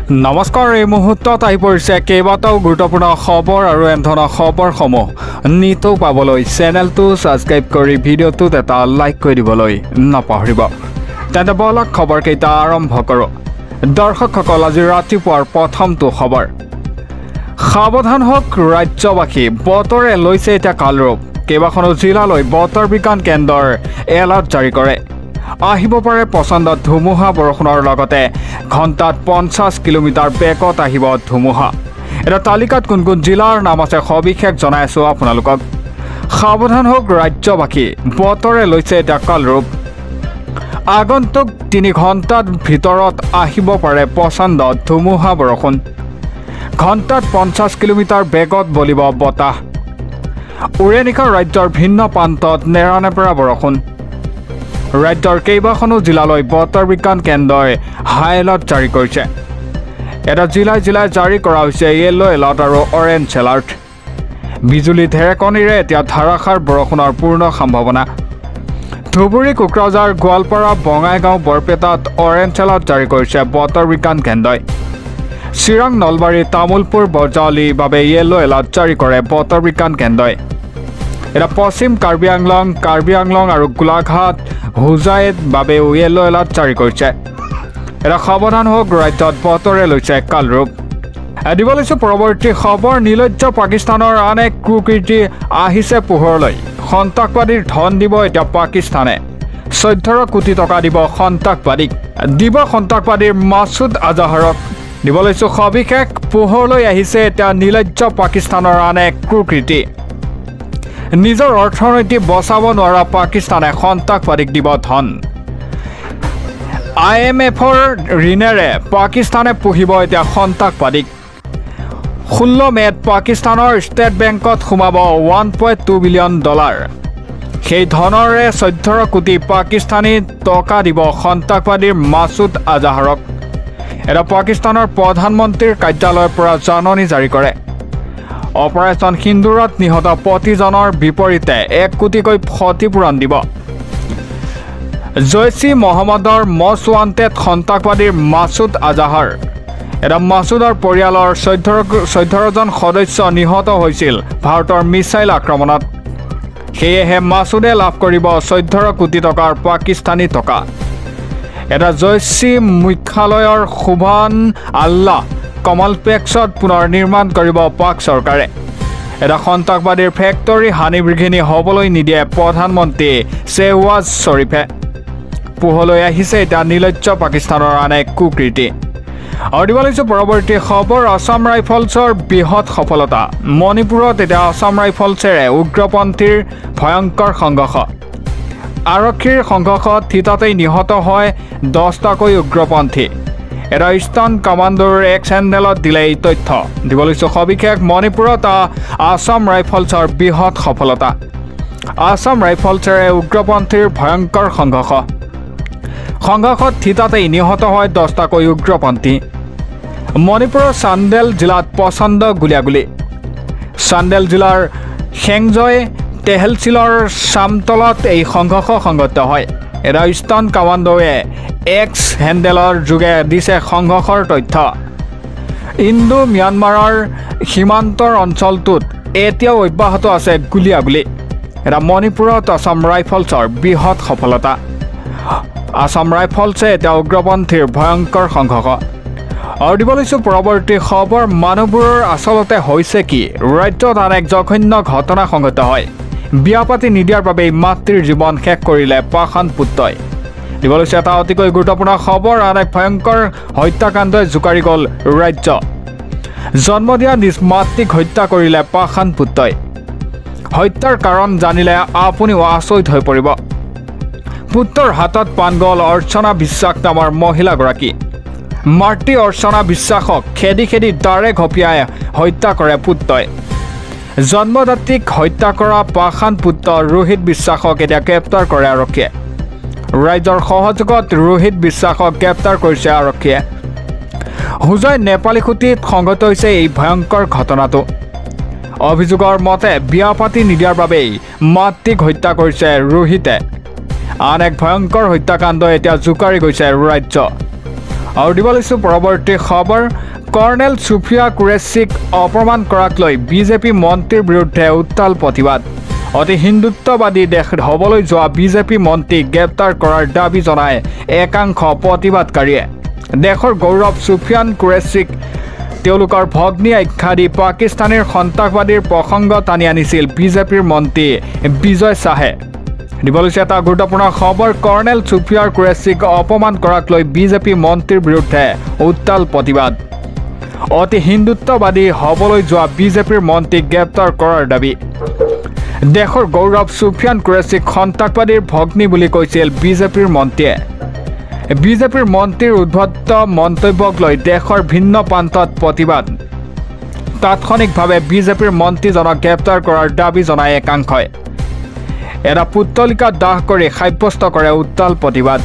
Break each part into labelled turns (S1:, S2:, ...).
S1: নমস্কাৰ এই মুহূৰ্তত আহি পৰিছে কেইবাটাও গুৰুত্বপূৰ্ণ খবৰ আৰু এনে খবৰসমূহ নিতৌ পাবলৈ চেনেলটো ছাবস্ক্ৰাইব কৰি ভিডিঅ'টোত এটা লাইক কৰি দিবলৈ নাপাহৰিব। তেন্তে বলক খবৰকেইটা আৰম্ভ কৰোঁ। দৰ্শকসকল, আজি ৰাতিপুৱাৰ প্ৰথমটো খবৰ। সাৱধান হওক ৰাজ্যবাসী, বতৰে লৈছে এতিয়া কালৰূপ। কেইবাখনো জিলালৈ বতৰ বিজ্ঞান কেন্দ্ৰৰ এলাৰ্ট জাৰি কৰে। আহিব পাৰে প্ৰচণ্ড ধুমুহা বৰষুণৰ লগতে ঘণ্টাত 50 কিলোমিটাৰ বেগত আহিব ধুমুহা। এটা তালিকাত কোন কোন জিলাৰ নাম আছে সবিশেষ জনাই আছোঁ আপোনালোকক। সাৱধান হওক ৰাজ্যবাসী, বতৰে লৈছে এতিয়া কালৰূপ। আগন্তুক 3 ঘণ্টাত ভিতৰত আহিব পাৰে প্ৰচণ্ড ধুমুহা বৰষুণ। ঘণ্টাত 50 কিলোমিটাৰ বেগত বলিব বতাহ। উৰে নিশা ৰাজ্যৰ ভিন্ন প্ৰান্তত নেৰানেপেৰা বৰষুণ। ৰাজ্যৰ কেইবাখনো জিলালৈ বতৰ বিজ্ঞান কেন্দ্ৰই হাই এলাৰ্ট জাৰি কৰিছে। এটা জিলাই জাৰি কৰা হৈছে য়েল্লো এলাৰ্ট আৰু অৰেঞ্জ এলাৰ্ট। বিজুলী ঢেৰেকণীৰে এতিয়া ধাৰাসাৰ বৰষুণৰ পূৰ্ণ সম্ভাৱনা। ধুবুৰী, কোকৰাঝাৰ, গোৱালপাৰা, বঙাইগাঁও, বৰপেটাত অৰেঞ্জ এলাৰ্ট জাৰি কৰিছে বতৰ বিজ্ঞান কেন্দ্ৰই। চিৰাং, নলবাৰী, তামুলপুৰ, বজালিৰ বাবে য়েল্লো এলাৰ্ট জাৰি কৰে বতৰ বিজ্ঞান কেন্দ্ৰই। এটা পশ্চিম কাৰ্বি আংলং আৰু গোলাঘাট, হোজাইৰ বাবে য়েল্লো এলাৰ্ট জাৰি কৰিছে। এটা সাৱধান হওক ৰাজ্যত বতৰে লৈছে কালৰূপ। দিব লৈছোঁ পৰৱৰ্তী খবৰ। নিৰ্লজ্জ পাকিস্তানৰ আন এক কুকীৰ্তি আহিছে পোহৰলৈ। সন্ত্ৰাসবাদীৰ ধন দিব এতিয়া পাকিস্তানে। 14 কোটি টকা দিব সন্ত্ৰাসবাদীক। দিব সন্ত্ৰাসবাদীৰ মাছুদ আজাহাৰক। দিব লৈছোঁ সবিশেষ। পোহৰলৈ আহিছে এতিয়া নিৰ্লজ্জ পাকিস্তানৰ আন এক কুকীৰ্তি। নিজৰ অৰ্থনীতি বচাব নোৱাৰা পাকিস্তানে সন্ত্ৰাসবাদীক দিব ধন। IMFৰ ঋণেৰে পাকিস্তানে পুহিব এতিয়া সন্ত্ৰাসবাদীক। 16 মে'ত পাকিস্তানৰ ষ্টেট বেংকত সোমাব $1.2 বিলিয়ন। সেই ধনৰে 14 কোটি পাকিস্তানী টকা দিব সন্ত্ৰাসবাদীৰ মাছুদ আজাহাৰক। এটা পাকিস্তানৰ প্ৰধানমন্ত্ৰীৰ কাৰ্যালয়ৰ পৰা জাননী জাৰি কৰে। অপাৰেশ্যন সিন্দুৰত নিহত প্ৰতিজনৰ বিপৰীতে 1 কোটিকৈ ক্ষতিপূৰণ দিব। জৈচ-ই মহম্মদৰ মষ্ট ৱান্টেড সন্ত্ৰাসবাদীৰ মাছুদ আজাহাৰ। এটা মাছুদৰ পৰিয়ালৰ 14জন সদস্য নিহত হৈছিল ভাৰতৰ মিছাইল আক্ৰমণত। সেয়েহে মাছুদে লাভ কৰিব 14 কোটি টকাৰ পাকিস্তানী টকা। এটা জৈচ-ই মুখ্যালয়ৰ সুবহান আল্লাহ কমলপ্লেক্সত পুনৰ নিৰ্মাণ কৰিব পাক চৰকাৰে। এটা সন্ত্ৰাসবাদীৰ ফেক্টৰী হানি-বিঘিনি হ'বলৈ নিদিয়ে প্ৰধানমন্ত্ৰী শ্বেহৱাজ শ্বৰীফে। পোহৰলৈ আহিছে এতিয়া নিৰ্লজ্জ পাকিস্তানৰ আন এক কুকীৰ্তি। আৰু দিব লৈছোঁ পৰৱৰ্তী খবৰ। আছাম ৰাইফলছৰ বৃহৎ সফলতা। মণিপুৰত এতিয়া আছাম ৰাইফলছেৰে উগ্ৰপন্থীৰ ভয়ংকৰ সংঘৰ্ষ। আৰক্ষীৰ সংঘৰ্ষত থিতাতেই নিহত হয় 10টাকৈ উগ্ৰপন্থী। এটা ইষ্টাৰ্ণ কামাণ্ডোৰ এক্স হেণ্ডেলত দিলে এই তথ্য। দিব লৈছোঁ সবিশেষ। মণিপুৰত আছাম ৰাইফলছৰ বৃহৎ সফলতা। আছাম ৰাইফলছেৰে উগ্ৰপন্থীৰ ভয়ংকৰ সংঘৰ্ষত থিতাতেই নিহত হয় 10টাকৈ উগ্ৰপন্থী। মণিপুৰৰ চান্দেল জিলাত প্ৰচণ্ড গুলীয়াগুলী। চান্দেল জিলাৰ সেংজয় তেহলচিলৰ চামতলত এই সংঘৰ্ষ সংঘটিত হয়। এটা ইষ্টাৰ্ণ কামাণ্ডোৱে এক্স হেণ্ডেলৰ যোগে দিছে সংঘৰ্ষৰ তথ্য। ইণ্ডো ম্যানমাৰৰ সীমান্তৰ অঞ্চলটোত এতিয়াও অব্যাহত আছে গুলীয়াগুলী। এটা মণিপুৰত আছাম ৰাইফলছৰ বৃহৎ সফলতা। আছাম ৰাইফলছে এতিয়া উগ্ৰপন্থীৰ ভয়ংকৰ সংঘৰ্ষ। আৰু দিব লৈছোঁ পৰৱৰ্তী খবৰ। মানুহবোৰৰ আচলতে হৈছে কি? ৰাজ্যত আন এক জঘন্য ঘটনা সংঘটিত হয়। বিয়া পাতি নিদিয়াৰ বাবেই মাতৃৰ জীৱন শেষ কৰিলে পাষাণ পুত্ৰই। দিব লৈছে এটা অতিকৈ গুৰুত্বপূৰ্ণ খবৰ। আন এক ভয়ংকৰ হত্যাকাণ্ডই জোকাৰি গ'ল ৰাজ্য। জন্ম দিয়া নিজ মাতৃক হত্যা কৰিলে পাষাণ পুত্ৰই। হত্যাৰ কাৰণ জানিলে আপুনিও আচৰিত হৈ পৰিব। পুত্ৰৰ হাতত পাণ গ'ল অৰ্চনা বিশ্বাস নামৰ মহিলাগৰাকী। মাতৃ অৰ্চনা বিশ্বাসক খেদি দাৰে ঘপিয়াই হত্যা কৰে পুত্ৰই। জন্মদাত্ৰীক হত্যা কৰা পাষাণ পুত্ৰ ৰোহিত বিশ্বাসক এতিয়া গ্ৰেপ্তাৰ কৰে আৰক্ষীয়ে। ৰাইজৰ সহযোগত ৰোহিত বিশ্বাসক গ্ৰেপ্তাৰ কৰিছে আৰক্ষীয়ে। হোজাই নেপালীখুটিত সংঘটিত হৈছে এই ভয়ংকৰ ঘটনাটো। অভিযোগৰ মতে বিয়া পাতি নিদিয়াৰ বাবেই মাতৃক হত্যা কৰিছে ৰোহিতে। আন এক ভয়ংকৰ হত্যাকাণ্ড এতিয়া জোকাৰি গৈছে ৰাজ্য। আৰু দিব লৈছোঁ পৰৱৰ্তী খবৰ কৰ্ণেল সুফিয়া কুৰেশ্বীক অপমান কৰাক লৈ বিজেপি মন্ত্ৰীৰ বিৰুদ্ধে উত্তাল প্ৰতিবাদ অতি হিন্দুত্ববাদী দেশ হ'বলৈ যোৱা বিজেপি মন্ত্ৰীক গ্ৰেপ্তাৰ কৰাৰ দাবী জনাই একাংশ প্ৰতিবাদকাৰীয়ে দেশৰ গৌৰৱ সুফিয়ান কুৰেশ্বীক তেওঁলোকৰ ভগ্নী আখ্যা দি পাকিস্তানীৰ সন্ত্ৰাসবাদীৰ প্ৰসংগ টানি আনিছিল বিজেপিৰ মন্ত্ৰী বিজয় শ্বাহে দিব লৈছে এটা গুৰুত্বপূৰ্ণ খবৰ কৰ্ণেল সুফিয়া কুৰেশ্বীক অপমান কৰাক লৈ বিজেপি মন্ত্ৰীৰ বিৰুদ্ধে উত্তাল প্ৰতিবাদ অতি হিন্দুত্ববাদী হ'বলৈ যোৱা বিজেপিৰ মন্ত্ৰীক গ্ৰেপ্তাৰ কৰাৰ দাবী দেশৰ গৌৰৱ সুফিয়ান কুৰেশ্বীক সন্ত্ৰাসবাদীৰ ভগ্নী বুলি কৈছিল বিজেপিৰ মন্ত্ৰীয়ে বিজেপিৰ মন্ত্ৰীৰ উদ্ভট মন্তব্যক লৈ দেশৰ ভিন্ন প্ৰান্তত প্ৰতিবাদ তাৎক্ষণিকভাৱে বিজেপিৰ মন্ত্ৰীজনক গ্ৰেপ্তাৰ কৰাৰ দাবী জনাই একাংশই এটা পুতলিকা দাহ কৰি সাব্যস্ত কৰে উত্তাল প্ৰতিবাদ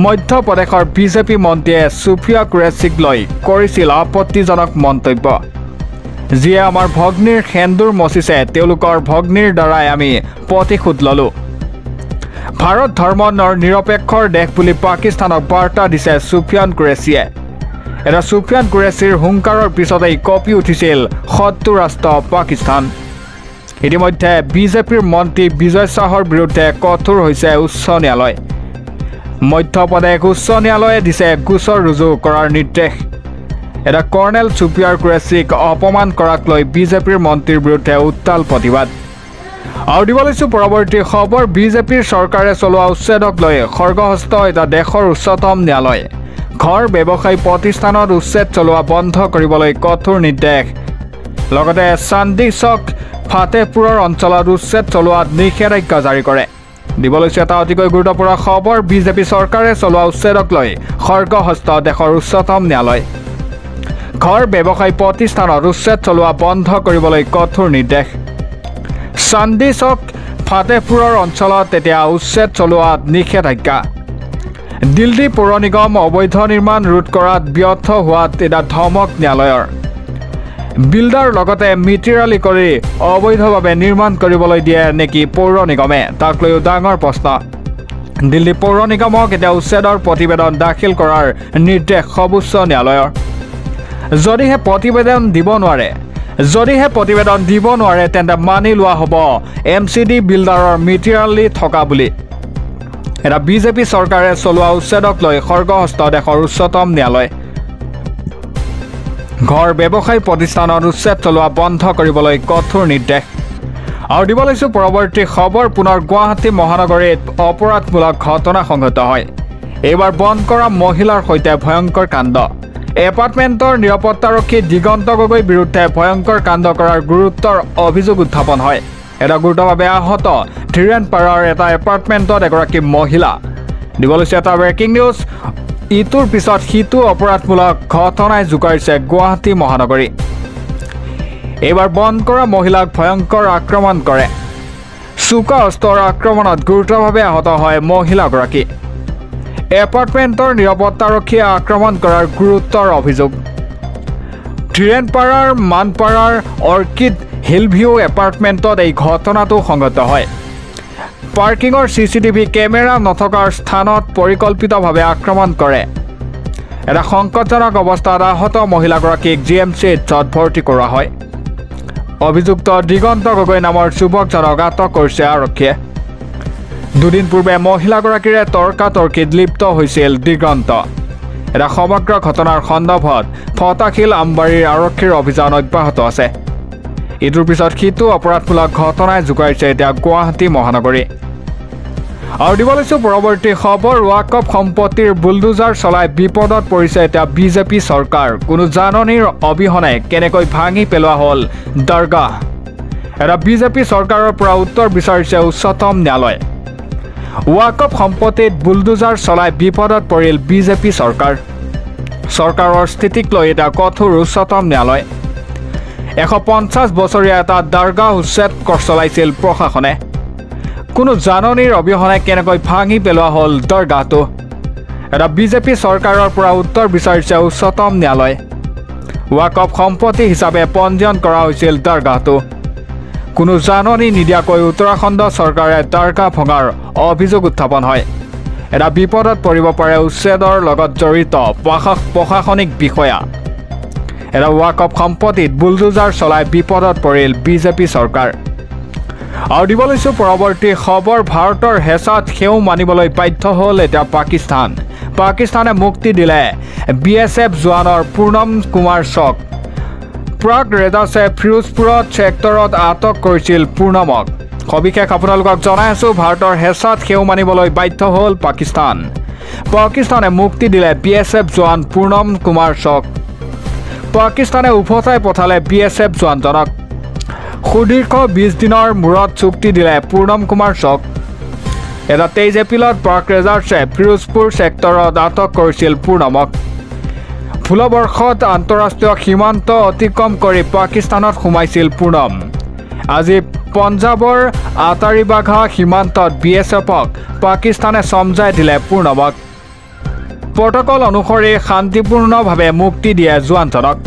S1: মধ্যপ্ৰদেশৰ বিজেপি মন্ত্ৰীয়ে সুফিয়া কুৰেশ্বীক লৈ কৰিছিল আপত্তিজনক মন্তব্য যিয়ে আমাৰ ভগ্নীৰ সেন্দুৰ মচিছে তেওঁলোকৰ ভগ্নীৰ দ্বাৰাই আমি প্ৰতিশোধ ল'লোঁ ভাৰত ধৰ্মৰ নিৰপেক্ষৰ দেশ বুলি পাকিস্তানক বাৰ্তা দিছে সুফিয়ান কুৰেশ্বীয়ে এটা সুফিয়ান কুৰেশ্বীৰ হুংকাৰৰ পিছতেই কঁপি উঠিছিল শত্ৰু ৰাষ্ট্ৰ পাকিস্তান ইতিমধ্যে বিজেপিৰ মন্ত্ৰী বিজয় শ্বাহৰ বিৰুদ্ধে কঠোৰ হৈছে উচ্চ ন্যায়ালয় মধ্যপ্ৰদেশ উচ্চ ন্যায়ালয়ে দিছে গোচৰ ৰুজু কৰাৰ নিৰ্দেশ এটা কৰ্ণেল সুফিয়া কুৰেশ্বীক অপমান কৰাক লৈ বিজেপিৰ মন্ত্ৰীৰ বিৰুদ্ধে উত্তাল প্ৰতিবাদ আৰু দিব লৈছোঁ পৰৱৰ্তী খবৰ বিজেপিৰ চৰকাৰে চলোৱা উচ্ছেদক লৈ খৰ্গহস্ত এটা দেশৰ উচ্চতম ন্যায়ালয় ঘৰ ব্যৱসায়ী প্ৰতিষ্ঠানত উচ্ছেদ চলোৱা বন্ধ কৰিবলৈ কঠোৰ নিৰ্দেশ লগতে চান্দি চক ফাতেহপুৰৰ অঞ্চলত উচ্ছেদ চলোৱাত নিষেধাজ্ঞা জাৰি কৰে দিব লৈছোঁ এটা অতিকৈ গুৰুত্বপূৰ্ণ খবৰ বিজেপি চৰকাৰে চলোৱা উচ্ছেদক লৈ খৰ্গহস্ত দেশৰ উচ্চতম ন্যায়ালয় ঘৰ ব্যৱসায়ী প্ৰতিষ্ঠানত উচ্ছেদ চলোৱা বন্ধ কৰিবলৈ কঠোৰ নিৰ্দেশ চান্দি চক ফাতেহপুৰৰ অঞ্চলত এতিয়া উচ্ছেদ চলোৱাত নিষেধাজ্ঞা দিল্লী পৌৰ নিগম অবৈধ নিৰ্মাণ ৰোধ কৰাত ব্যৰ্থ হোৱাত এটা ধমক ন্যায়ালয়ৰ বিল্ডাৰ লগতে মিতিৰালি কৰি অবৈধভাৱে নিৰ্মাণ কৰিবলৈ দিয়ে নেকি পৌৰ নিগমে তাক লৈও ডাঙৰ প্ৰশ্ন দিল্লী পৌৰ নিগমক এতিয়া উচ্ছেদৰ প্ৰতিবেদন দাখিল কৰাৰ নিৰ্দেশ সৰ্বোচ্চ ন্যায়ালয়ৰ যদিহে প্ৰতিবেদন দিব নোৱাৰে তেন্তে মানি লোৱা হ'ব MCD বিল্ডাৰৰ মিতিৰালি থকা বুলি এটা বিজেপি চৰকাৰে চলোৱা উচ্ছেদক লৈ খৰ্গহস্ত দেশৰ উচ্চতম ন্যায়ালয় ঘৰ ব্যৱসায়ী প্ৰতিষ্ঠানত উচ্ছেদ চলোৱা বন্ধ কৰিবলৈ কঠোৰ নিৰ্দেশ আৰু দিব লৈছোঁ পৰৱৰ্তী খবৰ পুনৰ গুৱাহাটী মহানগৰীত অপৰাধমূলক ঘটনা সংঘটিত হয় এইবাৰ বন্ধ কৰা মহিলাৰ সৈতে ভয়ংকৰ কাণ্ড এপাৰ্টমেণ্টৰ নিৰাপত্তাৰক্ষী দিগন্ত গগৈৰ বিৰুদ্ধে ভয়ংকৰ কাণ্ড কৰাৰ গুৰুত্বৰ অভিযোগ উত্থাপন হয় এটা গুৰুতৰভাৱে আহত ধীৰেনপাৰাৰ এটা এপাৰ্টমেণ্টত এগৰাকী মহিলা দিব লৈছোঁ এটা ব্ৰেকিং নিউজ ইটোৰ পিছত সিটো অপৰাধমূলক ঘটনাই জোকাৰিছে গুৱাহাটী মহানগৰী এইবাৰ বন্ধ কৰা মহিলাক ভয়ংকৰ আক্ৰমণ কৰে চোকা অস্ত্ৰৰ আক্ৰমণত গুৰুতৰভাৱে আহত হয় মহিলাগৰাকী এপাৰ্টমেণ্টৰ নিৰাপত্তাৰক্ষীয়ে আক্ৰমণ কৰাৰ গুৰুত্বৰ অভিযোগ ধীৰেনপাৰাৰ মানপাৰাৰ অৰ্কিড হিলভিউ এপাৰ্টমেণ্টত এই ঘটনাটো সংঘটিত হয় পাৰ্কিঙৰ CCTV কেমেৰা নথকাৰ স্থানত পৰিকল্পিতভাৱে আক্ৰমণ কৰে এটা সংকটজনক অৱস্থাত আহত মহিলাগৰাকীক GMCত ভৰ্তি কৰোৱা হয় অভিযুক্ত দিগন্ত গগৈ নামৰ যুৱকজনক আটক কৰিছে আৰক্ষীয়ে দুদিন পূৰ্বে মহিলাগৰাকীৰে তৰ্কাতৰ্কিত লিপ্ত হৈছিল দিগন্ত এটা সমগ্ৰ ঘটনাৰ সন্দৰ্ভত ফটাশিল আমবাৰীৰ আৰক্ষীৰ অভিযান অব্যাহত আছে ইটোৰ পিছত সিটো অপৰাধমূলক ঘটনাই জোকাৰিছে এতিয়া গুৱাহাটী মহানগৰী আৰু দিব লৈছোঁ পৰৱৰ্তী খবৰ ৱাকফ সম্পত্তিৰ বুলডোজাৰ চলাই বিপদত পৰিছে এতিয়া বিজেপি চৰকাৰ কোনো জাননীৰ অবিহনে কেনেকৈ ভাঙি পেলোৱা হ'ল দৰগাহ এটা বিজেপি চৰকাৰৰ পৰা উত্তৰ বিচাৰিছে উচ্চতম ন্যায়ালয় ৱাকফ সম্পত্তিত বুলডোজাৰ চলাই বিপদত পৰিল বিজেপি চৰকাৰৰ স্থিতিক লৈ এটা কঠোৰ উচ্চতম ন্যায়ালয় 150 বছৰীয়া এটা দৰগাহ উচ্ছেদ চলাইছিল প্ৰশাসনে কোনো জাননীৰ অবিহনে কেনেকৈ ভাঙি পেলোৱা হ'ল দৰগাহটো এটা বিজেপি চৰকাৰৰ পৰা উত্তৰ বিচাৰিছে উচ্চতম ন্যায়ালয় ৱাকফ সম্পত্তি হিচাপে পঞ্জীয়ন কৰা হৈছিল দৰগাহটো কোনো জাননী নিদিয়াকৈ উত্তৰাখণ্ড চৰকাৰে দৰগাহ ভঙাৰ অভিযোগ উত্থাপন হয় এটা বিপদত পৰিব পাৰে উচ্ছেদৰ লগত জড়িত প্ৰশাসনিক বিষয়া। এটা ৱাকফ সম্পত্তিত বুলডোজাৰ চলাই বিপদত পৰিল বিজেপি চৰকাৰ। আৰু দিব লৈছোঁ পৰৱৰ্তী খবৰ। ভাৰতৰ হেঁচাত সেও মানিবলৈ বাধ্য হ'ল এতিয়া পাকিস্তান। পাকিস্তানে মুক্তি দিলে BSF জোৱানৰ পূৰ্ণম কুমাৰ চক। প্ৰাগ ৰেডাছে ফিৰোজপুৰত ছেক্টৰত আটক কৰিছিল পূৰ্ণমক। সবিশেষ আপোনালোকক জনাই আছোঁ, ভাৰতৰ হেঁচাত সেও মানিবলৈ বাধ্য হ'ল পাকিস্তান। পাকিস্তানে মুক্তি দিলে BSF জোৱান পূৰ্ণম কুমাৰ চক। পাকিস্তানে উভতাই পঠালে BSF জোৱানজনক। সুদীৰ্ঘ 20 দিনৰ মূৰত চুক্তি দিলে পূৰ্ণম কুমাৰ চক। এটা 23 এপ্ৰিলত প্ৰাগ ৰেডাৰ্ছে ফিৰোজপুৰ ছেক্টৰত আটক কৰিছিল পূৰ্ণমক। ভুলবৰ্ষত আন্তঃৰাষ্ট্ৰীয় সীমান্ত অতিক্ৰম কৰি পাকিস্তানত সোমাইছিল পূৰ্ণম। আজি পঞ্জাৱৰ আটাৰীবাঘা সীমান্তত BSFক পাকিস্তানে চমজাই দিলে পূৰ্ণমক। প্ৰট'কল অনুসৰি শান্তিপূৰ্ণভাৱে মুক্তি দিয়ে জোৱানজনক।